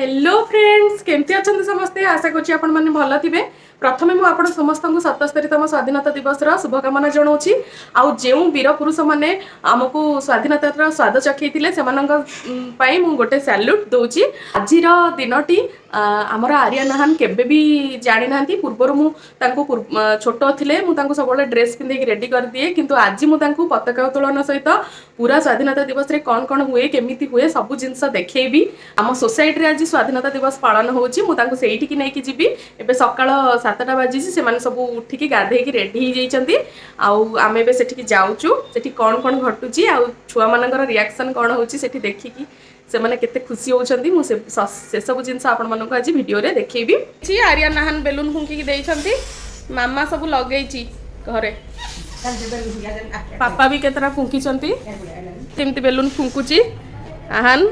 Hello friends केमती अच्छा समस्ते आशा करुँच आपण मैंने भल थे। प्रथमे मुझे आप समस्त को 77तम स्वाधीनता दिवस शुभकामना जनाऊँगी। आउ जो वीर पुरुष मैंने आमको स्वाधीनतार स्वाद चखई से गोटे सैल्यूट दूची। आज दिनटी आमर आर्या नाहान केबे भी जानी ना पूर्वर मुझे छोट थे मुझे सब ड्रेस पिंधे रेडी कर दिए किंतु आज मुझे पताका उत्तोलन सहित पूरा स्वाधीनता दिवस रे कौन कौन हुए केमी हुए सब जिनस देखी आम सोसाइटी आज स्वाधीनता दिवस पालन होची। मुझे सेठी नहीं जीवी एबे सकाळ 7टा बाजी से सब उठिकी गाधेकी रेडी हो आम एठिकी जाऊँ से कौन कौन घटुची आ छुआ मानकर रिएक्शन कौन होची सेठी देखिकी से माने केते खुशी होचंदी मु से सब जिनस आपण मानको आज वीडियो रे देखैबी। छी आर्या नाहान बेलून फुंकी देइछंती मामा सब लगेइची घरे पापा भी केतरा फुंकी चंती तेमती बेलून फुंकुची आहान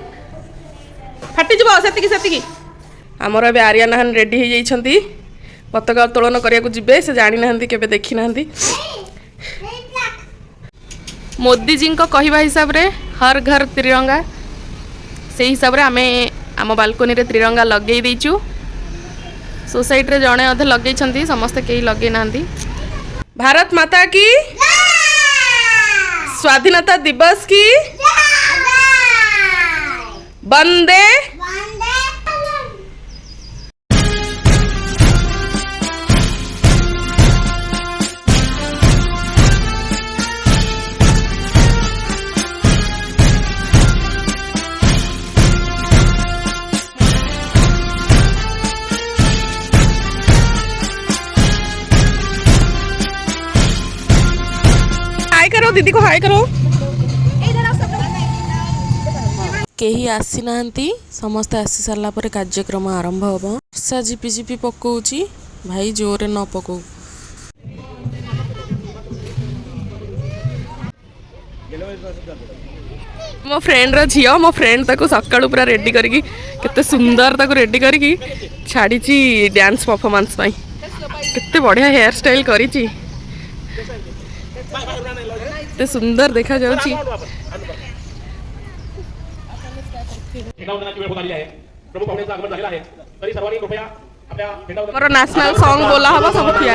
फाटी जब सेतिकी आमर ए आर्या नाहान रेडी हो जाइछंती पताका उत्तोलन करिया जिबे से जानी नाहंती केबे देखी नाहंती। मोदी जी को कहवा हिसाब रे हर घर तिरंगा से हिसाब रे आमे आम बालकोनी रे तिरंगा लगे देइचु। सोसाइटी रे जणे अधे लगे छंती समस्त केही लगे नाहंती। भारत माता की स्वाधीनता दिवस की वंदे करो दीदी को हाय करो। केही आसी नाहंती समस्त आसी सारला पर कार्यक्रम आरंभ होबो। वर्षा झिपी झिपी पकोउची भाई जोरे न पको। मो फ्रेंड रो झियो मो फ्रेंड ताको सकाळू पूरा रेडी करकी केते सुंदर ताको रेडी करकी छाड़ीची डांस परफॉर्मेंस पाई केते बढ़िया हेयर स्टाइल करीची ते सुंदर देखा जाउची। मोर नेशनल सॉन्ग बोला हवा सब किया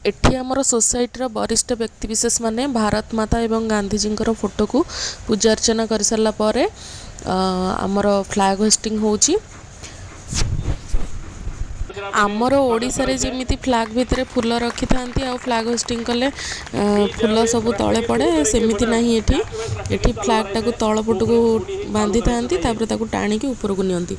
एठी हमर सोसाइटी वरिष्ठ व्यक्ति विशेष माने भारत माता एवं गांधी जी फोटो को पूजा अर्चना कर सारा पर आमर फ्लैग होस्टिंग होची। आमर ओडिशा रे जेमिति फ्लैग भितर फूल रखी थांती आ फ्लैग होस्टिंग कले फूल सब तले पड़े सेमिति नाही एठी एठी फ्लैग टाको तळ पटु को बांधी थांती तापर ताको टाणी के ऊपर को नियंती।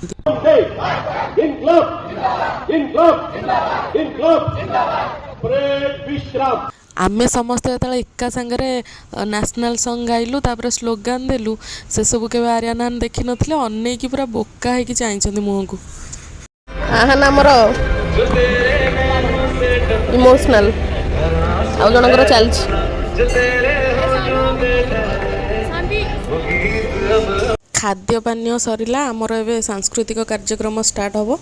आमे समस्त जतले एका संगरे नेशनल सॉन्ग गाइलु तापर स्लोगान देलु से सब के आर्या नाहान देखि नथिले अन्ने की पूरा बोका है कि चाइछंती मुह को आहान आमर इमोशनल आ जनकर चलछि खाद्य पानीय सरिला आमर एबे सांस्कृतिक कार्यक्रम स्टार्ट हबो।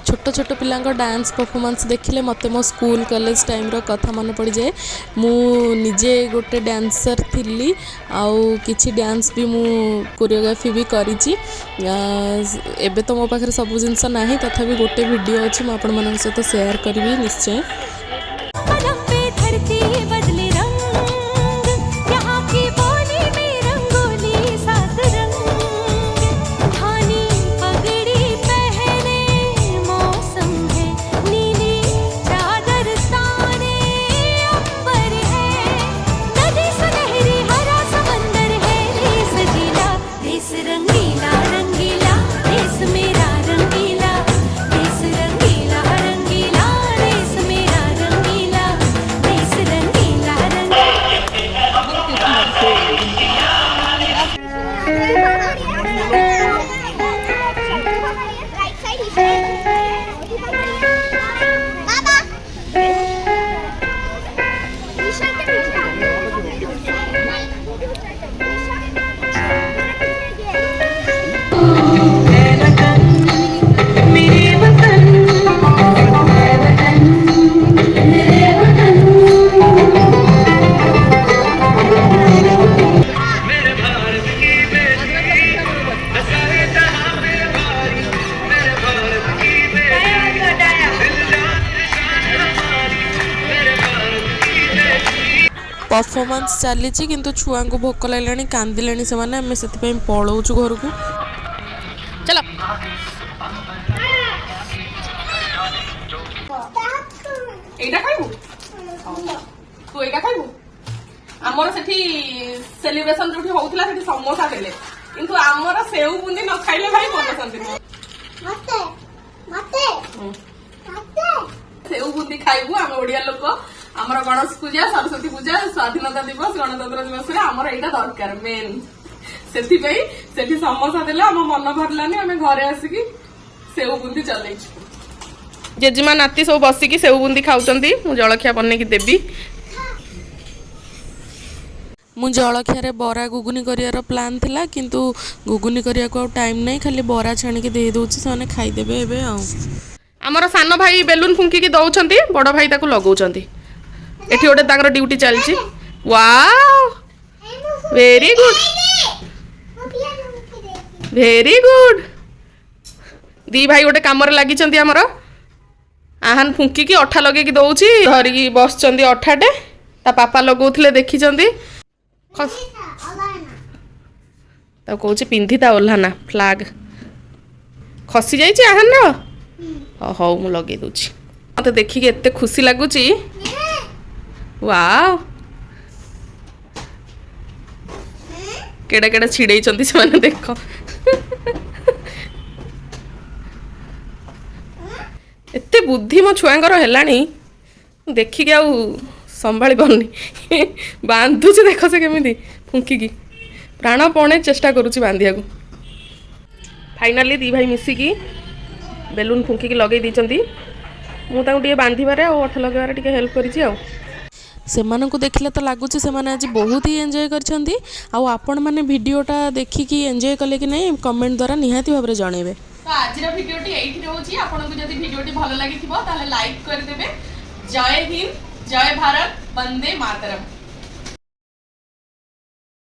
छोट छोट पिला डांस परफॉर्मेंस देखिले मते मो स्कूल कॉलेज टाइम रो कथा मन पड़ जाए। मु निजे गोटे डांसर थिली आउ किछि डांस भी मु कोरियोग्राफी भी करिछि। एबे तो मो पाखरे सब जिंस नाही तथापि गोटे वीडियो अछि म आपण मन सहित शेयर करबी निश्चय। परफॉर्मेंस चली किंतु छुआ को भोक लगे कांदिले से आम से पलाऊँ घर को चलो এইটা খাইবু তু এইটা খাইবু আমার সেটি সেলিব্রেশন যোটি হউতলা সেটি সমোসা দেলে কিন্তু আমার সেউ বুন্দি ন খাইলে ভাই মন শান্তি মতে মতে মতে সেউ বুন্দি খাইবু আমি ওড়িয়া লোক আমার গণেশ পূজা সরস্বতী পূজা স্বাধীনতা দিবস গণতন্ত্র দিবস আমার এইটা দরকার মেন সেটি সেটি সমোসা দেলে আমার মন ভরলানি আমি ঘরে আসিকি সেউ বুন্দি চলাইছি जेजेमा नाती सब बसिकी सेव बुंदी खाऊंती मु जलखिया बनने की देवी मु जलखिया बरा गुगुनी कर प्लान थिला किंतु गुगुनी करिया को टाइम नहीं खाली बरा छाणिकी दे दोची से खाईदेबे एबे आ आमर सान भाई बेलून फुंकी दौरान बड़ भाई ताको लगौंट एठी गोटे तांकर ड्यूटी चलची wow very good very good दी भाई गोटे काम लगी आमर आहान फुंकिकी अठा लगे दौची धरिकी बस अठाटे ता पापा लगौले देखी कहूँ पिंधि ता ओल्हाना फ्लाग खसी जाइए आहान हौ मु लगे दूची मत देखिए एते खुशी लगुच वाओ केड़ा केड़ा छिड़े से देख एते बुद्धि मो छुआंकर हेलानी देखिक आउ संभाली पारनी बांधुची देख से केमी फुंकिकी प्राणपणे चेष्टा करुच्ची बांधिया को फाइनाली दी भाई मिसिकी बेलून फुंकिकी लगे दीचंती मुझे बांधबार अठा लगेबार टिके हेल्प करिछि आ सेमानंकु देखिले तो लगुच से आज बहुत ही एंजॉय करछंती आ आपण माने वीडियोटा देखिकी एंजॉय कले कि नहीं कमेंट द्वारा निहाती भाव जनइबे तो आज भिडियोटी यही रोची आपको जब भिडियोटी भल लगी लाइक करदे जय हिंद जय भारत वंदे मातरम।